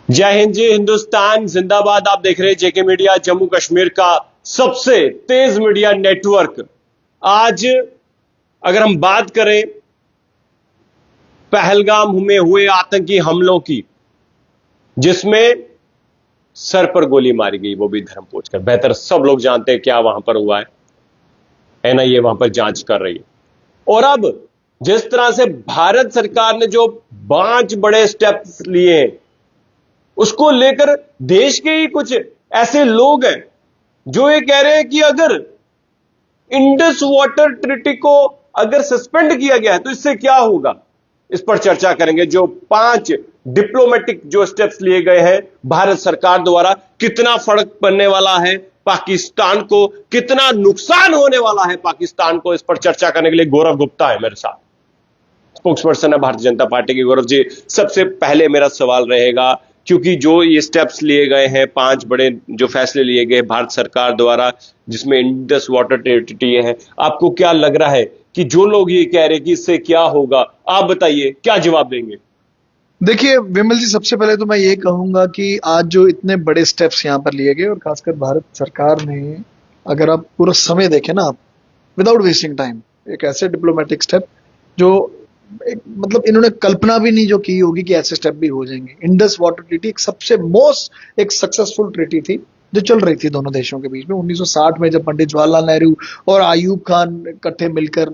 जय हिंद जी, हिंदुस्तान जिंदाबाद। आप देख रहे हैं जेके मीडिया, जम्मू कश्मीर का सबसे तेज मीडिया नेटवर्क। आज अगर हम बात करें पहलगाम में हुए आतंकी हमलों की, जिसमें सर पर गोली मारी गई, वो भी धर्म पूछकर। बेहतर सब लोग जानते हैं क्या वहां पर हुआ है। एनआईए वहां पर जांच कर रही है। और अब जिस तरह से भारत सरकार ने जो 5 बड़े स्टेप्स लिए हैं, उसको लेकर देश के ही कुछ ऐसे लोग हैं जो ये कह रहे हैं कि अगर इंडस वाटर ट्रीटी को अगर सस्पेंड किया गया है तो इससे क्या होगा। इस पर चर्चा करेंगे। जो 5 डिप्लोमेटिक जो स्टेप्स लिए गए हैं भारत सरकार द्वारा, कितना फर्क पड़ने वाला है पाकिस्तान को, कितना नुकसान होने वाला है पाकिस्तान को, इस पर चर्चा करने के लिए गौरव गुप्ता है मेरे साथ, स्पोक्स पर्सन है भारतीय जनता पार्टी के। गौरव जी, सबसे पहले मेरा सवाल रहेगा, क्योंकि जो ये स्टेप्स लिए गए हैं, 5 बड़े जो फैसले लिए गए भारत सरकार द्वारा, जिसमें इंडस वाटर ट्रीटी है, आपको क्या लग रहा है कि जो लोग ये कह रहे हैं कि इससे क्या होगा, आप बताइए क्या जवाब देंगे। देखिए विमल जी, सबसे पहले तो मैं ये कहूंगा कि आज जो इतने बड़े स्टेप्स यहाँ पर लिए गए और खासकर भारत सरकार ने, अगर आप पूरा समय देखें ना, आप विदाउट वेस्टिंग टाइम एक ऐसे डिप्लोमेटिक स्टेप जो मतलब इन्होंने कल्पना भी नहीं जो की होगी कि ऐसे स्टेप भी हो जाएंगे। इंडस वाटर ट्रीटी एक सबसे मोस्ट एक सक्सेसफुल ट्रीटी थी जो चल रही थी दोनों देशों के बीच में 1960 में, जब पंडित जवाहरलाल नेहरू और आयूब खान इकट्ठे मिलकर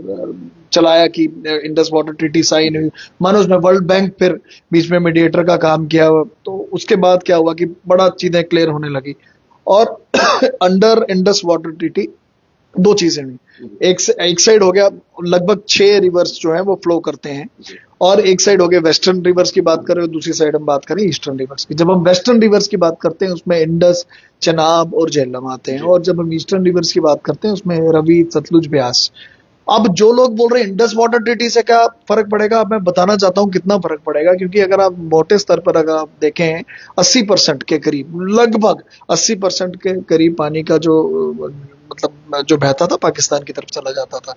चलाया कि इंडस वाटर ट्रीटी साइन हुई। मानो उसमें वर्ल्ड बैंक फिर बीच में मीडिएटर का काम किया, तो उसके बाद क्या हुआ कि बड़ा चीजें क्लियर होने लगी। और अंडर इंडस वाटर ट्रीटी 2 चीजें हुई। एक साइड हो गया, लगभग 6 रिवर्स जो है वो फ्लो करते हैं, और एक साइड हो गया वेस्टर्न रिवर्स की बात करें, और दूसरी साइड हम बात करें ईस्टर्न रिवर्स की। जब हम वेस्टर्न रिवर्स की बात करते हैं उसमें इंडस, चेनाब और झेलम आते हैं, और जब हम ईस्टर्न रिवर्स की बात करते हैं उसमें रवि, सतलुज, ब्यास। अब जो लोग बोल रहे हैं इंडस वाटर ट्रीटी से क्या फर्क पड़ेगा, अब मैं बताना चाहता हूं कितना फर्क पड़ेगा। क्योंकि अगर आप मोटे स्तर पर अगर आप देखें 80% के करीब, लगभग 80% के करीब पानी का जो मतलब जो बहता था पाकिस्तान की तरफ चला जाता था।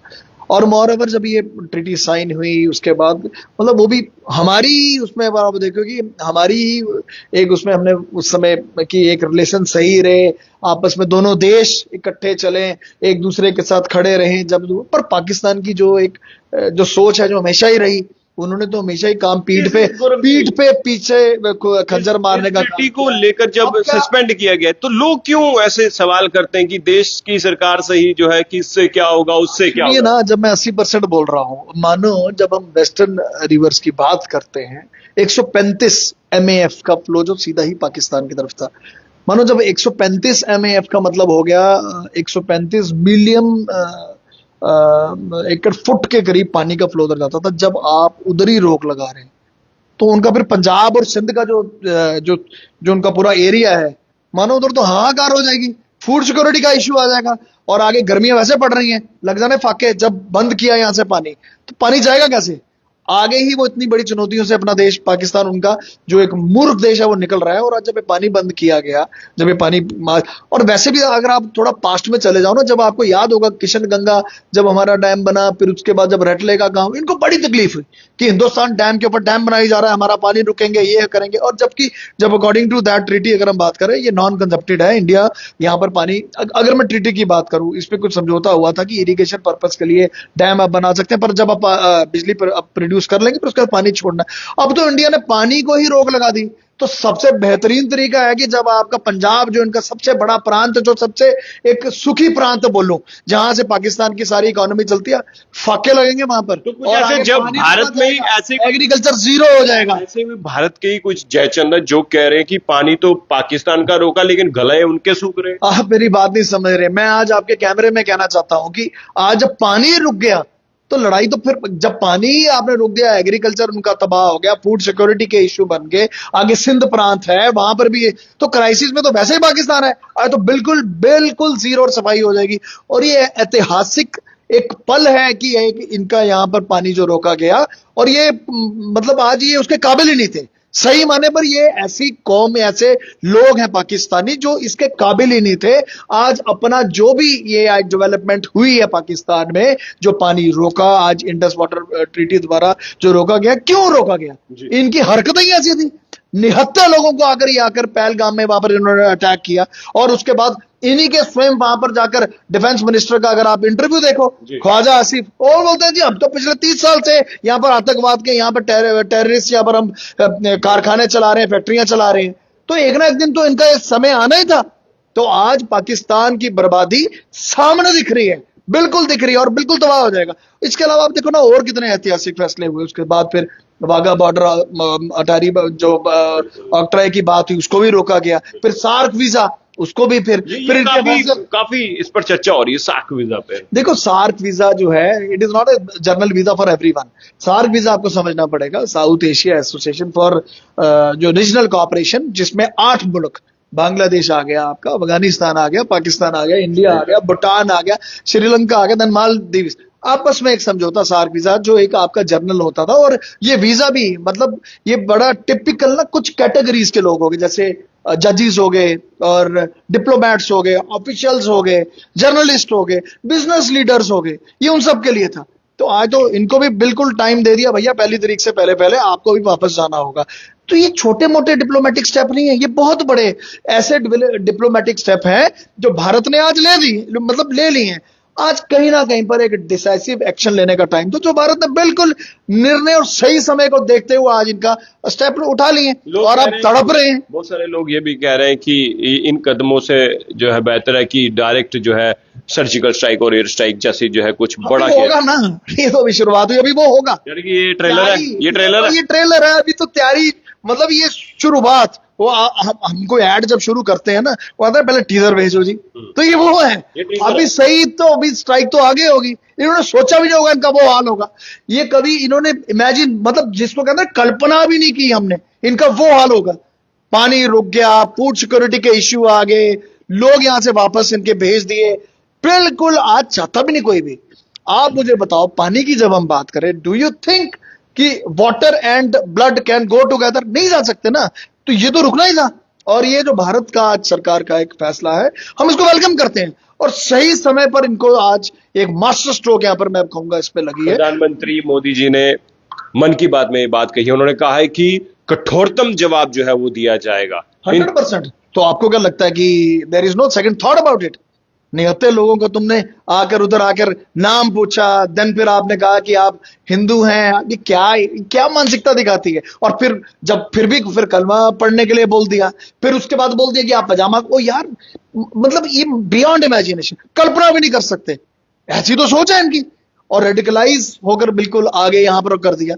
और मोरओवर जब ये ट्रीटी साइन हुई उसके बाद, मतलब वो भी हमारी उसमें आप देखो कि हमारी एक उसमें हमने उस समय की एक रिलेशन सही रहे, आपस में दोनों देश इकट्ठे चले, एक दूसरे के साथ खड़े रहे। जब पर पाकिस्तान की जो एक जो सोच है जो हमेशा ही रही, उन्होंने तो हमेशा ही काम पीठ पे पीछे खंजर मारने का ट्रीटी को लेकर जब सस्पेंड किया गया तो लोग क्यों ऐसे सवाल करते हैं कि देश की सरकार से ही जो है कि इससे क्या होगा, उससे क्या होगा। ना, जब मैं 80% बोल रहा हूं, मानो जब हम वेस्टर्न रिवर्स की बात करते हैं 135 MAF का फ्लो जो सीधा ही पाकिस्तान की तरफ था। मानो जब 135 MAF का मतलब हो गया 135 मिलियन एकड़ फुट के करीब पानी का फ्लो उधर जाता था। जब आप उधर ही रोक लगा रहे हैं तो उनका फिर पंजाब और सिंध का जो उनका पूरा एरिया है, मानो उधर तो हाहाकार हो जाएगी, फूड सिक्योरिटी का इश्यू आ जाएगा। और आगे गर्मियां वैसे पड़ रही हैं, लग जाने फाके। जब बंद किया यहां से पानी, तो पानी जाएगा कैसे आगे? ही वो इतनी बड़ी चुनौतियों से अपना देश पाकिस्तान, उनका जो एक मूर्ख देश है, वो निकल रहा है। और आज जब ये पानी बंद किया गया, जब ये पानी, और वैसे भी अगर आप थोड़ा पास्ट में चले जाओ ना, जब आपको याद होगा किशन गंगा जब हमारा डैम बना, फिर उसके बाद जब रटले का गांव, इनको बड़ी तकलीफ हुई कि हिंदुस्तान डैम के ऊपर डैम बनाई जा रहा है, हमारा पानी रुकेंगे, ये करेंगे। और जबकि जब अकॉर्डिंग टू दैट ट्रीटी अगर हम बात करें, ये नॉन कंजप्टेड है इंडिया, यहाँ पर पानी, अगर मैं ट्रीटी की बात करूं, इस पर कुछ समझौता हुआ था कि इरिगेशन पर्पज के लिए डैम आप बना सकते हैं, पर जब आप बिजली प्रोड्यूस कर लेंगे, फिर उसके बाद पानी छोड़ना। अब तो इंडिया ने पानी को ही रोक लगा दी। तो सबसे बेहतरीन तरीका है कि जब आपका पंजाब, जो इनका सबसे बड़ा प्रांत, जो सबसे एक सुखी प्रांत बोलूं, जहां से पाकिस्तान की सारी इकोनॉमी चलती है, फाके लगेंगे वहां पर। तो कुछ ऐसे जब भारत में ही ऐसे एग्रीकल्चर जीरो हो जाएगा। ऐसे में भारत के ही कुछ जयचंद जो कह रहे हैं कि पानी तो पाकिस्तान का रोका, लेकिन गले उनके सूख रहे। आप मेरी बात नहीं समझ रहे। मैं आज आपके कैमरे में कहना चाहता हूं कि आज जब पानी रुक गया तो लड़ाई, तो फिर जब पानी ही आपने रोक दिया, एग्रीकल्चर उनका तबाह हो गया, फूड सिक्योरिटी के इश्यू बन गए, आगे सिंध प्रांत है वहां पर भी, तो क्राइसिस में तो वैसे ही पाकिस्तान है, तो बिल्कुल बिल्कुल जीरो और सफाई हो जाएगी। और ये ऐतिहासिक एक पल है कि इनका यहाँ पर पानी जो रोका गया, और ये मतलब आज ये उसके काबिल ही नहीं थे। सही माने पर ये ऐसी कौम, ऐसे लोग हैं पाकिस्तानी जो इसके काबिल ही नहीं थे। आज अपना जो भी ये आज डेवलपमेंट हुई है पाकिस्तान में, जो पानी रोका आज इंडस वाटर ट्रीटी द्वारा जो रोका गया, क्यों रोका गया? इनकी हरकतें ही ऐसी थी। निहत्थे लोगों को आकर ये आकर पहलगाम में वहां पर इन्होंने अटैक किया, और उसके बाद इन्हीं के स्वयं वहां पर जाकर डिफेंस मिनिस्टर का अगर आप इंटरव्यू देखो, ख्वाजा आसिफ, और बोलते हैं जी हम तो पिछले 30 साल से यहाँ पर आतंकवाद के, यहाँ पर टेररिस्ट, यहाँ पर हम कारखाने चला रहे हैं, फैक्ट्रियां चला रहे हैं, तो एक ना एक दिन तो इनका समय आना ही था। तो आज पाकिस्तान की बर्बादी सामने दिख रही है, बिल्कुल दिख रही है, और बिल्कुल तबाह हो जाएगा। इसके अलावा आप देखो ना और कितने ऐतिहासिक फैसले हुए। उसके बाद फिर वाघा बॉर्डर अटारी जो ऑक्ट्राई की बात हुई, उसको भी रोका गया। फिर सार्क वीजा, उसको भी फिर काफी इस पर चर्चा हो रही है सार्क वीजा पे। देखो सार्क वीजा जो है, it is not a general visa for everyone. SAARC visa आपको समझना पड़ेगा, साउथ एशिया एसोसिएशन फॉर जो रीजनल कोऑपरेशन, जिसमें 8 मुल्क, बांग्लादेश आ गया आपका, अफगानिस्तान आ गया, पाकिस्तान आ गया, इंडिया आ गया, भूटान आ गया, श्रीलंका आ गया, देन मालदीव, आपस में एक समझौता सार्क वीजा जो एक आपका जर्नल होता था। और ये वीजा भी मतलब ये बड़ा टिपिकल ना कुछ कैटेगरीज के लोग हो गए, जैसे जजेस हो गए, और डिप्लोमैट्स हो गए, ऑफिशियल्स हो गए, जर्नलिस्ट हो गए, बिजनेस लीडर्स हो गए, ये उन सब के लिए था। तो आज तो इनको भी बिल्कुल टाइम दे दिया, भैया 1 तारीख से पहले पहले आपको भी वापस जाना होगा। तो ये छोटे मोटे डिप्लोमेटिक स्टेप नहीं है, ये बहुत बड़े ऐसे डिप्लोमेटिक स्टेप हैं जो भारत ने आज ले ली हैं। आज कहीं ना कहीं पर एक डिसाइसिव एक्शन लेने का टाइम, तो जो भारत ने बिल्कुल निर्णय और सही समय को देखते हुए आज इनका स्टेप उठा लिए और अब तड़प रहे हैं। बहुत सारे लोग ये भी कह रहे हैं कि इन कदमों से जो है बेहतर है कि डायरेक्ट जो है सर्जिकल स्ट्राइक और एयर स्ट्राइक जैसी जो है कुछ बड़ा होगा ना, ये तो अभी शुरुआत हुई, अभी वो होगा। यानी कि ये ट्रेलर है, अभी तो तैयारी, मतलब ये शुरुआत। वो हमको ऐड जब शुरू करते हैं ना, वो आता है पहले टीजर भेजो जी, तो ये वो है। अभी सही तो अभी स्ट्राइक तो आगे होगी, इन्होंने सोचा भी नहीं होगा इनका वो हाल होगा। ये कभी इन्होंने इमेजिन, मतलब जिसको कहते हैं कल्पना भी नहीं की हमने, इनका वो हाल होगा। पानी रुक गया, फूड सिक्योरिटी के इश्यू आ गए, लोग यहां से वापस इनके भेज दिए, बिल्कुल आज चाहता भी नहीं कोई भी। आप मुझे बताओ, पानी की जब हम बात करें, डू यू थिंक कि water and blood can go together? नहीं जा सकते ना, तो ये तो रुकना ही था। और ये जो भारत का आज सरकार का एक फैसला है, हम इसको वेलकम करते हैं, और सही समय पर इनको आज एक मास्टर स्ट्रोक यहां पर मैं कहूंगा इस पे लगी है। प्रधानमंत्री मोदी जी ने मन की बात में ये बात कही, उन्होंने कहा है कि कठोरतम जवाब जो है वो दिया जाएगा 100%। तो आपको क्या लगता है कि there is no second thought about it? निहत्थे लोगों को तुमने आकर उधर आकर नाम पूछा, देन फिर आपने कहा कि आप हिंदू हैं, ये क्या मानसिकता दिखाती है? और फिर कलमा पढ़ने के लिए बोल दिया, फिर उसके बाद बोल दिया कि आप पजामा, ओ यार, मतलब ये बियॉन्ड इमेजिनेशन, कल्पना भी नहीं कर सकते। ऐसी तो सोच है इनकी, और रेडिकलाइज होकर बिल्कुल आगे यहां पर कर दिया।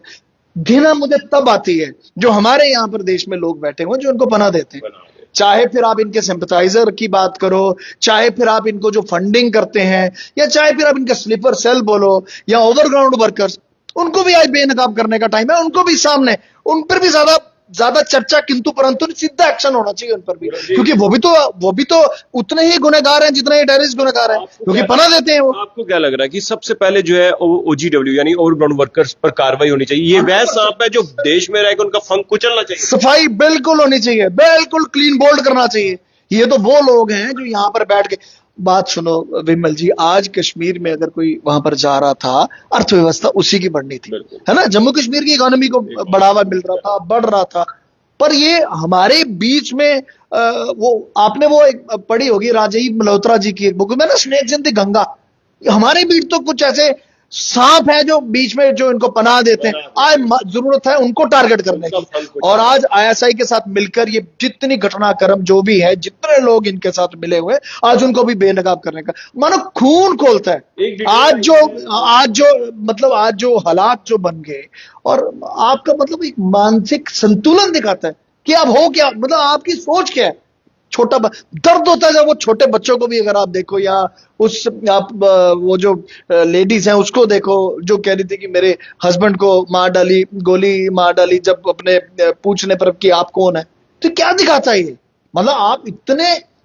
घृणा मुझे तब आती है जो हमारे यहां पर देश में लोग बैठे हुए जो इनको पनाह देते हैं, चाहे फिर आप इनके सिंपथाइजर की बात करो, चाहे फिर आप इनको जो फंडिंग करते हैं, या चाहे फिर आप इनके स्लीपर सेल बोलो, या ओवरग्राउंड वर्कर्स, उनको भी आज बेनकाब करने का टाइम है। उनको भी सामने, उन पर भी ज्यादा चर्चा किंतु परंतु सीधा एक्शन होना चाहिए उन पर भी, क्योंकि वो भी तो उतने ही गुनहगार हैं जितने ही टेररिस्ट गुनहगार हैं, क्योंकि पनाह देते हैं वो। आपको क्या लग रहा है कि सबसे पहले जो है OGW यानी ओवरग्राउंड वर्कर्स पर कार्रवाई होनी चाहिए? ये वह सांप है जो देश में रहकर उनका फंक कुचलना चाहिए। सफाई बिल्कुल होनी चाहिए, बिल्कुल क्लीन बोल्ड करना चाहिए। ये तो वो लोग हैं जो यहां पर बैठ के, बात सुनो विमल जी, आज कश्मीर में अगर कोई वहां पर जा रहा था, अर्थव्यवस्था उसी की बढ़नी थी, है ना, जम्मू कश्मीर की इकोनॉमी को बढ़ावा मिल रहा था, बढ़ रहा था। पर ये हमारे बीच में वो आपने वो एक पढ़ी होगी राजीव मल्होत्रा जी की एक बुक में ना, स्नेक्स इन द गंगा। हमारे बीच तो कुछ ऐसे सांप है जो बीच में जो इनको पनाह देते हैं। आज जरूरत है उनको टारगेट करने की, और आज ISI के साथ मिलकर ये जितनी घटनाक्रम जो भी है, जितने लोग इनके साथ मिले हुए, आज उनको भी बेनकाब करने का मानो खून खोलता है। आज जो हालात जो बन गए, और आपका मतलब एक मानसिक संतुलन दिखाता है कि आप हो क्या, मतलब आपकी सोच क्या है। छोटा दर्द होता है जब वो छोटे बच्चों को भी अगर आप देखो, या आप वो जो लेडीज हैं उसको देखो जो कह रही थी कि मेरे हस्बैंड को गोली मार डाली जब अपने पूछने पर कि आप कौन है। तो क्या दिखाता है ये? मतलब आप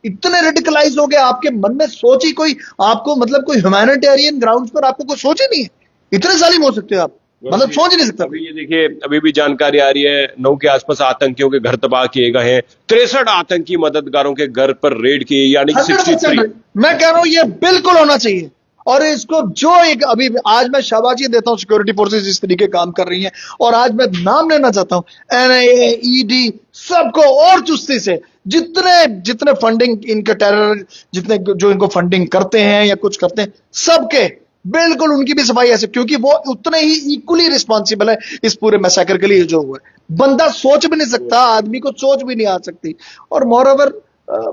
इतने रेडिकलाइज हो गए, आपके मन में सोच ही कोई, आपको मतलब कोई ह्यूमैनिटेरियन ग्राउंड्स पर आपको कोई सोच ही नहीं है। इतने जालिम हो सकते हो आप, मतलब सोच नहीं सकता। अभी ये देखिए, अभी भी जानकारी आ रही है 9 के आसपास आतंकियों के घर तबाह किए गए हैं, 63 आतंकी मददगारों के घर पर रेड किए, यानी कि 63। मैं कह रहा हूं ये बिल्कुल होना चाहिए। और इसको जो एक अभी आज मैं शाबाशी देता हूं सिक्योरिटी फोर्सेस जिस तरीके काम कर रही हैं, और आज मैं नाम लेना चाहता हूं एनआईए, ईडी, सबको और चुस्ती से जितने जितने फंडिंग इनके टेरर, जितने जो इनको फंडिंग करते हैं या कुछ करते हैं, सबके बिल्कुल उनकी भी सफाई ऐसे, क्योंकि वो उतने ही इक्वली रिस्पॉन्सिबल है इस पूरे मैसेकर के लिए जो हुआ है। बंदा सोच भी नहीं सकता, आदमी को सोच भी नहीं आ सकती, और मोर ओवर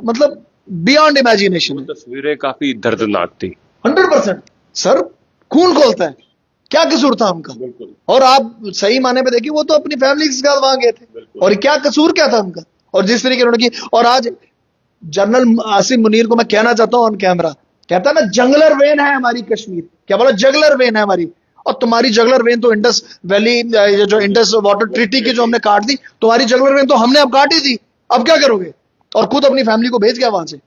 मतलब बियॉन्ड इमेजिनेशन है। तस्वीरें काफी दर्दनाक थी। 100% सर, खून खोलता है। क्या कसूर था उनका? बिल्कुल। और आप सही माने पे देखिए, वो तो अपनी फैमिली के साथ वहां गए थे, और क्या कसूर क्या था उनका? और जिस तरीके उन्होंने की, और आज जनरल आसिम मुनीर को मैं कहना चाहता हूं ऑन कैमरा, कहता ना जंगलर वेन है हमारी कश्मीर, क्या बोला, जगलर वेन है हमारी, और तुम्हारी जगलर वेन तो इंडस वैली, जो इंडस वाटर ट्रीटी की जो हमने काट दी, तुम्हारी जगलर वेन तो हमने अब काट ही दी, अब क्या करोगे? और खुद अपनी फैमिली को भेज गया वहां से,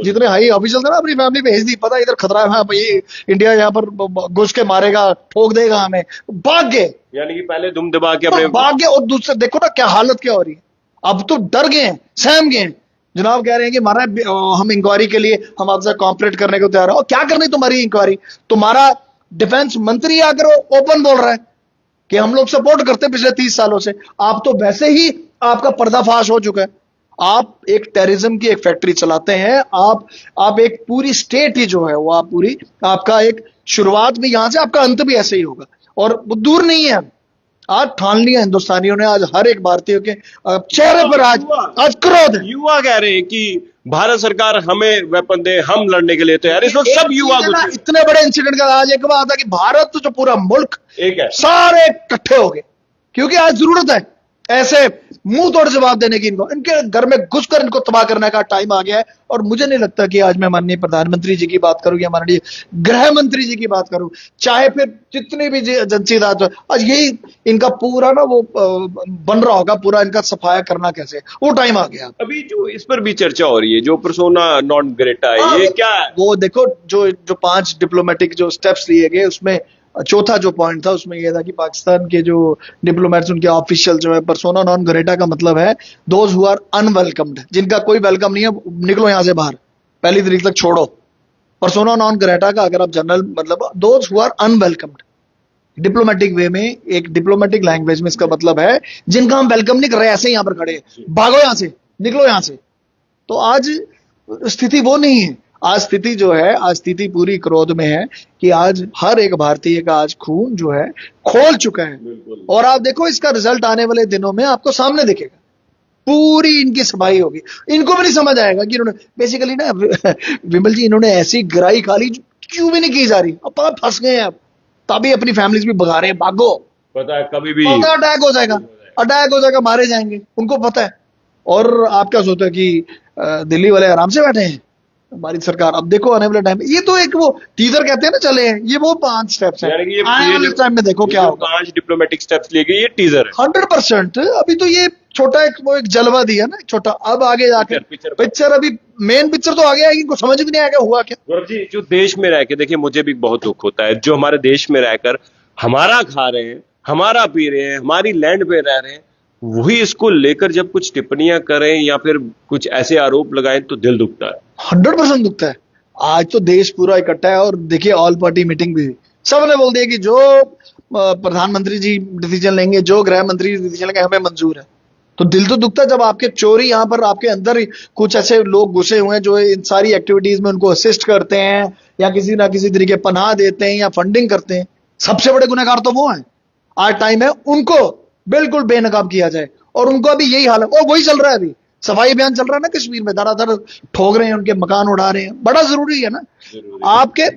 जितने हाई ऑफिशियल थे ना अपनी फैमिली भेज दी, पता इधर खतरा है, हाँ भाई इंडिया यहाँ पर घुस के मारेगा, ठोक देगा हमें, भाग गए। यानी कि पहले दुम दबा के अपने भाग गए, और दूसरे देखो ना क्या हालत क्या हो रही है, अब तो डर गए हैं, सहम गए हैं। जनाब कह रहे हैं कि महाराज हम इंक्वायरी के लिए हम आपसे कॉपरेट करने को तैयार है। और क्या करनी तुम्हारी इंक्वायरी? तुम्हारा डिफेंस मंत्री आकर ओपन बोल रहा है कि हम लोग सपोर्ट करते हैं पिछले 30 सालों से। आप तो वैसे ही आपका पर्दाफाश हो चुका है, आप एक टेररिज्म की एक फैक्ट्री चलाते हैं, आप एक पूरी स्टेट ही जो है वो आप पूरी, आपका एक शुरुआत भी यहां से, आपका अंत भी ऐसे ही होगा, और वो दूर नहीं है। आज ठान लिया हिंदुस्तानियों ने, आज हर एक भारतीय के चेहरे पर आज क्रोध है। युवा कह रहे हैं कि भारत सरकार हमें वेपन दे, हम लड़ने के लिए तैयार। इस वक्त सब युवा इतने बड़े इंसिडेंट का आज एक बात है कि भारत जो पूरा मुल्क एक है, सारे इकट्ठे हो गए, क्योंकि आज जरूरत है ऐसे मुंह तोड़ जवाब देने की। इनके घर में घुसकर इनको तबाह करने का टाइम आ गया है। और मुझे नहीं लगता कि आज मैं माननीय प्रधानमंत्री जी की बात करूं या माननीय गृह मंत्री जी की बात करूं, चाहे फिर जितनी भी एजेंसी, आज यही इनका पूरा ना वो बन रहा होगा, पूरा इनका सफाया करना कैसे, वो टाइम आ गया। अभी जो इस पर भी चर्चा हो रही है, जो पर्सोना नॉन ग्रेटा है, ये क्या है? वो देखो, जो 5 डिप्लोमेटिक जो स्टेप्स लिए गए, उसमें चौथा जो पॉइंट था उसमें यह था कि पाकिस्तान के जो डिप्लोमेट्स, उनके ऑफिशियल जो है, पर्सोना नॉन ग्रेटा का मतलब है दोज हु आर अनवेलकम्ड, जिनका कोई वेलकम नहीं है, निकलो यहां से बाहर, पहली तारीख तक छोड़ो। पर्सोना नॉन ग्रेटा का अगर आप जनरल मतलब those who are unwelcomed, diplomatic way में, एक डिप्लोमेटिक लैंग्वेज में इसका मतलब है जिनका हम वेलकम नहीं कर रहे, ऐसे यहां पर खड़े हैं, भागो यहां से, निकलो यहां से। तो आज स्थिति वो नहीं है। आज स्थिति जो है, आज स्थिति पूरी क्रोध में है कि आज हर एक भारतीय का आज खून जो है खोल चुका है। और आप देखो इसका रिजल्ट आने वाले दिनों में आपको सामने दिखेगा, पूरी इनकी सफाई होगी। इनको भी नहीं समझ आएगा कि इन्होंने बेसिकली ना विमल जी, इन्होंने ऐसी गिराई खा ली क्यों भी नहीं की जा रही, अब फंस गए हैं, अब तभी अपनी फैमिलीज भी भगा रहे हैं, भागो, पता है कभी भी अटैक हो जाएगा, अटैक हो जाएगा, मारे जाएंगे, उनको पता है। और आप क्या सोचते हैं कि दिल्ली वाले आराम से बैठे हैं, हमारी सरकार। अब देखो आने वाले टाइम में, ये तो एक वो टीजर कहते हैं ना चले हैं, ये वो 5 स्टेप्स हैं, आने वाले टाइम में देखो क्या होगा। 5 डिप्लोमेटिक स्टेप्स लिए गए, ये टीजर है 100%। अभी तो ये छोटा वो एक जलवा दिया ना, छोटा, अब आगे जाकर पिक्चर, अभी मेन पिक्चर तो आगे आएगी, इनको समझ भी नहीं आएगा हुआ क्या। गौरव जी, जो देश में रह के, देखिए मुझे भी बहुत दुख होता है, जो हमारे देश में रहकर हमारा खा रहे हैं, हमारा पी रहे हैं, हमारी लैंड पे रह रहे हैं, वही इसको लेकर जब कुछ टिप्पणियां करें या फिर कुछ ऐसे आरोप लगाएं तो दिल दुखता है। 100% दुखता है। आज तो देश पूरा इकट्ठा है, और देखिए ऑल पार्टी मीटिंग भी सबने बोल दिया कि जो प्रधानमंत्री जी डिसीजन लेंगे, जो गृह मंत्री डिसीजन लेंगे, हमें मंजूर है। तो दिल तो दुखता है जब आपके चोरी यहाँ पर आपके अंदर ही कुछ ऐसे लोग घुसे हुए हैं जो इन सारी एक्टिविटीज में उनको असिस्ट करते हैं या किसी ना किसी तरीके पनाह देते हैं या फंडिंग करते हैं। सबसे बड़े गुनहगार तो वो हैं। आज टाइम है उनको बिल्कुल बेनकाब किया जाए, और उनको अभी यही हाल है, और वही चल रहा है, अभी सफाई अभियान चल रहा है ना कश्मीर में, धड़ाधड़ ठोक रहे हैं, उनके मकान उड़ा रहे हैं। बड़ा जरूरी है ना आपके,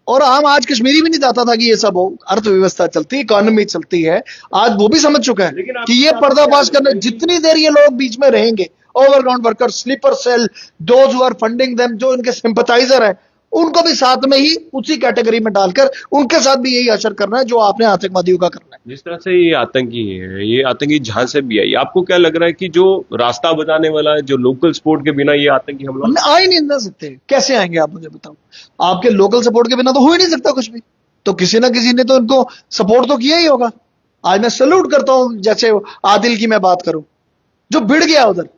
और आम आज कश्मीरी भी नहीं चाहता था कि ये सब हो। अर्थव्यवस्था चलती है, इकोनॉमी चलती है, आज वो भी समझ चुका है कि ये पर्दाफाश करने, जितनी देर ये लोग बीच में रहेंगे, overground worker, sleeper cell, those who are funding them, जो इनके सिंपथाइजर है, उनको भी साथ में ही उसी कैटेगरी में डालकर उनके साथ भी यही असर करना है जो आपने आतंकवादियों का करना है। जिस तरह से ये आतंकी है, ये आतंकी जहां से भी आई, आपको क्या लग रहा है कि जो रास्ता बताने वाला है, जो लोकल सपोर्ट के बिना ये आतंकी हमला आ ही नहीं ना सकते? कैसे आएंगे आप मुझे बताओ? आपके लोकल सपोर्ट के बिना तो हो ही नहीं सकता कुछ भी। तो किसी ना किसी ने तो इनको सपोर्ट तो किया ही होगा। आज मैं सल्यूट करता हूं, जैसे आदिल की मैं बात करूं, जो भिड़ गया उधर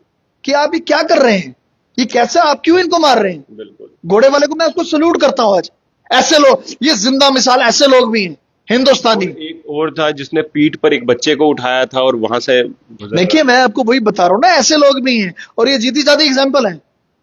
कि आप ये क्या कर रहे हैं, ये कैसे, आप क्यों इनको मार रहे हैं। बिल्कुल, घोड़े वाले को मैं उसको सल्यूट करता हूं आज, ऐसे लोग, ये जिंदा मिसाल ऐसे लोग भी हैं हिंदुस्तानी। एक और था जिसने पीठ पर एक बच्चे को उठाया था और वहां से देखिए मैं आपको वही बता रहा हूं ना, ऐसे लोग भी हैं और ये जीती जाती एग्जाम्पल है।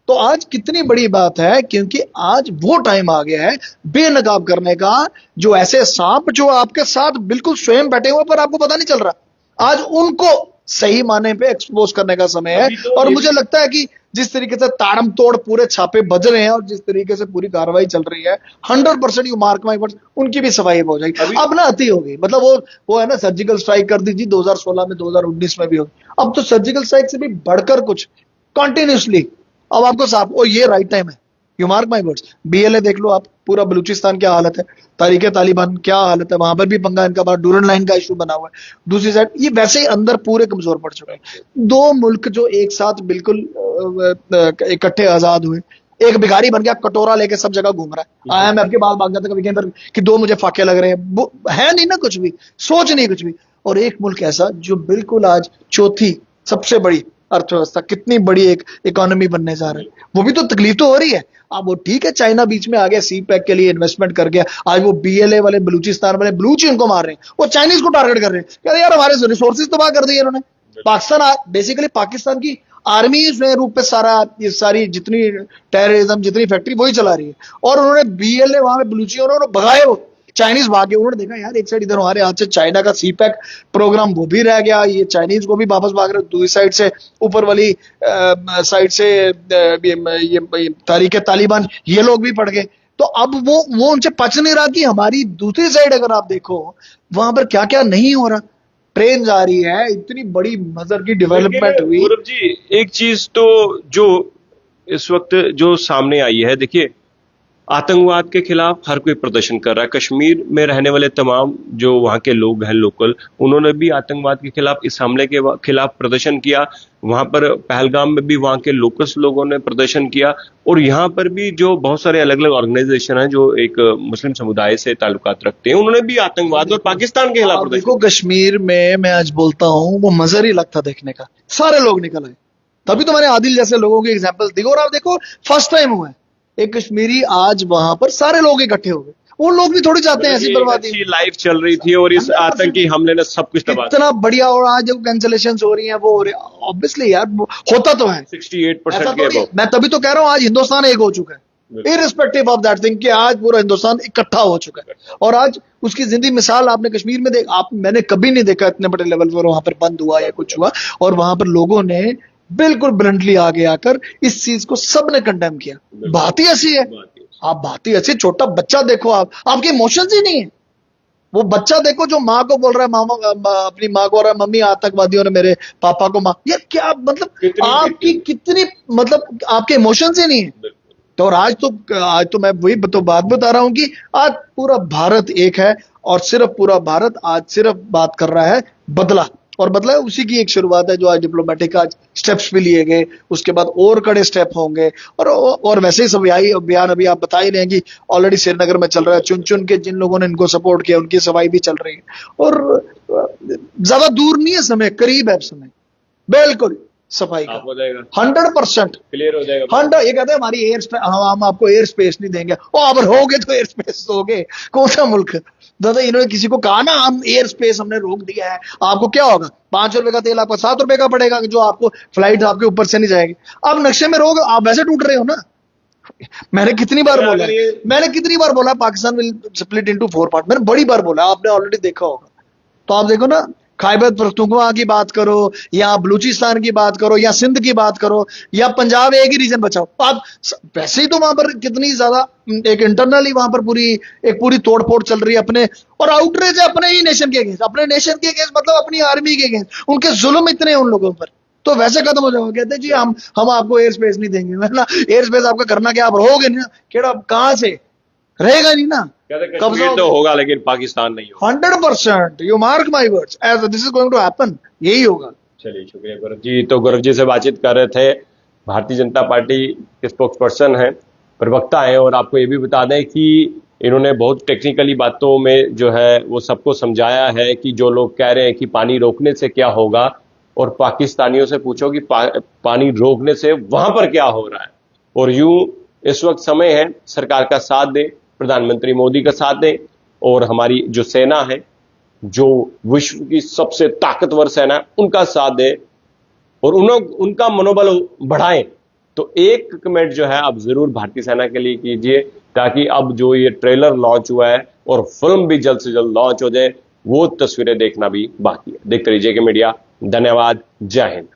तो आज कितनी बड़ी बात है, क्योंकि आज वो टाइम आ गया है बेनकाब करने का, जो ऐसे सांप जो आपके साथ बिल्कुल स्वयं बैठे हुए पर आपको पता नहीं चल रहा, आज उनको सही माने पे एक्सपोज करने का समय है। तो और मुझे लगता है कि जिस तरीके से ताड़म तोड़ पूरे छापे बज रहे हैं और जिस तरीके से पूरी कार्रवाई चल रही है, 100% यू मार्क माई वर्ड्स, उनकी भी सफाई हो जाएगी। अब ना अति होगी, मतलब वो है ना, सर्जिकल स्ट्राइक कर दी थी 2016 में, 2019 में भी होगी, अब तो सर्जिकल स्ट्राइक से भी बढ़कर कुछ कंटिन्यूसली अब आपको साफ, और ये राइट टाइम है, you mark my words. BLA देख लो आप, पूरा बलूचिस्तान क्या हालत है, तारीके तालिबान क्या हालत है, वहां पर भी पंगा इनका बड़ा, डूरन लाइन का इशू बना हुआ है। दूसरी साइड ये वैसे ही अंदर पूरे कमजोर पड़ चुके हैं। दो मुल्क जो एक साथ बिल्कुल इकट्ठे आजाद हुए, एक भिखारी बन गया कटोरा लेके सब जगह घूम रहा है, आया मैं आपके बाल भाग जाते कभी कहीं पर कि दो मुझे फाके लग रहे हैं, है नहीं ना कुछ भी, सोच नहीं कुछ भी। और एक मुल्क ऐसा जो बिल्कुल आज चौथी सबसे बड़ी अर्थव्यवस्था, कितनी बड़ी एक इकोनॉमी बनने जा रहा है, वो भी तो तकलीफ तो हो रही है। अब वो ठीक है, चाइना बीच में आ गया, सी पैक के लिए इन्वेस्टमेंट कर गया, आज वो बीएलए वाले बलूचिस्तान वाले बलूच ही उनको मार रहे हैं, वो चाइनीज को टारगेट कर रहे हैं, कहते यार हमारे रिसोर्सेज तबाह कर दिए इन्होंने। पाकिस्तान बेसिकली पाकिस्तान की आर्मी इसमें रूप पे सारा ये सारी जितनी टेररिज्म जितनी फैक्ट्री वही चला रही है, और उन्होंने बीएलए वहां पे बलूचियों ने भगाए, वो चाइनीज भागे, उन्होंने देखा यार एक साइड इधर हमारे हाथ से चाइना का सी पैक प्रोग्राम वो भी रह गया, ये चाइनीज को भी वापस भाग रहे, दूसरी साइड से ऊपर वाली साइड से ये तारीके तालिबान ये लोग भी पड़ गए। तो अब वो उनसे पच नहीं रहा कि हमारी दूसरी साइड अगर आप देखो वहां पर क्या क्या नहीं हो रहा, ट्रेन जा रही है, इतनी बड़ी मजर की डेवलपमेंट हुई। गौरव जी, एक चीज तो जो इस वक्त जो सामने आई है, देखिए आतंकवाद के खिलाफ हर कोई प्रदर्शन कर रहा है। कश्मीर में रहने वाले तमाम जो वहां के लोग हैं लोकल, उन्होंने भी आतंकवाद के खिलाफ, इस हमले के खिलाफ प्रदर्शन किया। वहां पर पहलगाम में भी वहां के लोकल्स लोगों ने प्रदर्शन किया, और यहाँ पर भी जो बहुत सारे अलग अलग ऑर्गेनाइजेशन हैं जो एक मुस्लिम समुदाय से ताल्लुकात रखते हैं, उन्होंने भी आतंकवाद और पाकिस्तान के खिलाफ प्रदर्शन। देखो कश्मीर में मैं आज बोलता हूँ वो मजर ही लगता देखने का, सारे लोग निकल आए, तभी तो मैंने आदिल जैसे लोगों के एग्जाम्पल दिए। और आप देखो फर्स्ट टाइम हुआ है एक कश्मीरी, आज वहां पर सारे लोग इकट्ठे हो गए, वो लोग भी थोड़ी चाहते हैं ऐसी बर्बादी। लाइफ चल रही थी और इस आतंकी हमले ने सब कुछ तबाह इतना बढ़िया, और आज जो कैंसलेशन हो रही है वो हो रही है, ऑब्वियसली यार होता तो है 68% के अबव। मैं तभी तो कह रहा हूँ आज हिंदुस्तान एक हो चुका है, इररिस्पेक्टिव ऑफ दैट थिंग, कि आज पूरा हिंदुस्तान इकट्ठा हो चुका है। और आज उसकी जिंदी मिसाल आपने कश्मीर में मैंने कभी नहीं देखा इतने बड़े लेवल पर वहां पर बंद हुआ या कुछ हुआ, और वहां पर लोगों ने बिल्कुल ब्लंटली आगे आकर इस चीज को सबने कंडेम किया। बात ही ऐसी है, आप बात ही ऐसी, छोटा बच्चा देखो, आपके इमोशंस ही नहीं है। वो बच्चा देखो जो माँ को बोल रहा है, मामा अपनी माँ को बोल रहा है, मम्मी आतंकवादियों ने मेरे पापा को यार क्या मतलब आपकी कितनी, मतलब आपके इमोशंस ही नहीं है। तो और आज तो मैं वही तो बात बता रहा हूं कि आज पूरा भारत एक है, और सिर्फ पूरा भारत आज सिर्फ बात कर रहा है बदला, और बदला उसी की एक शुरुआत है जो आज डिप्लोमेटिक आज स्टेप्स भी लिए गए, उसके बाद और कड़े स्टेप होंगे। और वैसे ही सब यही अभियान अभी आप बता ही रहे हैं कि ऑलरेडी श्रीनगर में चल रहा है, चुन चुन के जिन लोगों ने इनको सपोर्ट किया उनकी सफाई भी चल रही है, और ज्यादा दूर नहीं है समय, करीब है समय, बिल्कुल सफाई का हो जाएगा, 100% क्लियर हो जाएगा। 100, ये कहते हैं हमारी हम आपको एयर स्पेस नहीं देंगे, और होगे तो एयर स्पेस दोगे, कौन सा मुल्क दादा, इन्होंने किसी को कहा ना हम एयर स्पेस हमने रोक दिया है, आपको क्या होगा, 5 रुपए का तेल आपको 7 रुपए का पड़ेगा, जो आपको फ्लाइट आपके ऊपर से नहीं जाएगी। आप नक्शे में रोक, आप वैसे टूट रहे हो ना। मैंने कितनी बार बोला Pakistan will split into 4 part, मैंने बड़ी बार बोला, आपने ऑलरेडी देखा होगा। तो आप देखो ना, खैबर पख्तूनख्वा की बात करो, या बलूचिस्तान की बात करो, या सिंध की बात करो, या पंजाब, एक ही रीजन बचाओ आप, वैसे ही तो वहां पर कितनी ज्यादा एक इंटरनली वहां पर पूरी तोड़फोड़ चल रही है अपने, और आउटरीच है अपने ही नेशन के अगेंस्ट, अपने नेशन के अगेंस्ट, मतलब अपनी आर्मी के अगेंस्ट, उनके जुल्म इतने हैं उन लोगों पर, तो वैसे खत्म हो जाओगे। कहते जी हम आपको एयर स्पेस नहीं देंगे, मतलब एयर स्पेस आपका करना क्या, आप रहोगे नहीं ना, केड़ा कहां से रहेगा नहीं ना, कब्जा तो होगा लेकिन पाकिस्तान नहीं होगा। 100%, you mark my words, as this is going to happen, यही होगा। चलिए शुक्रिया गौरव जी। तो गौरव जी से बातचीत कर रहे थे, भारतीय जनता पार्टी के स्पोक्स पर्सन है, प्रवक्ता है, और आपको ये भी बता दें कि इन्होंने बहुत टेक्निकली बातों में जो है वो सबको समझाया है कि जो लोग कह रहे हैं कि पानी रोकने से क्या होगा, और पाकिस्तानियों से पूछो कि पानी रोकने से वहां पर क्या हो रहा है। और यूं इस वक्त समय है सरकार का साथ दें, प्रधानमंत्री मोदी का साथ दें और हमारी जो सेना है, जो विश्व की सबसे ताकतवर सेना है, उनका साथ दें और उनका मनोबल बढ़ाएं। तो एक कमेंट जो है आप जरूर भारतीय सेना के लिए कीजिए, ताकि अब जो ये ट्रेलर लॉन्च हुआ है और फिल्म भी जल्द से जल्द लॉन्च हो जाए, वो तस्वीरें देखना भी बाकी है। देखते रहिए जेके मीडिया। धन्यवाद। जय हिंद।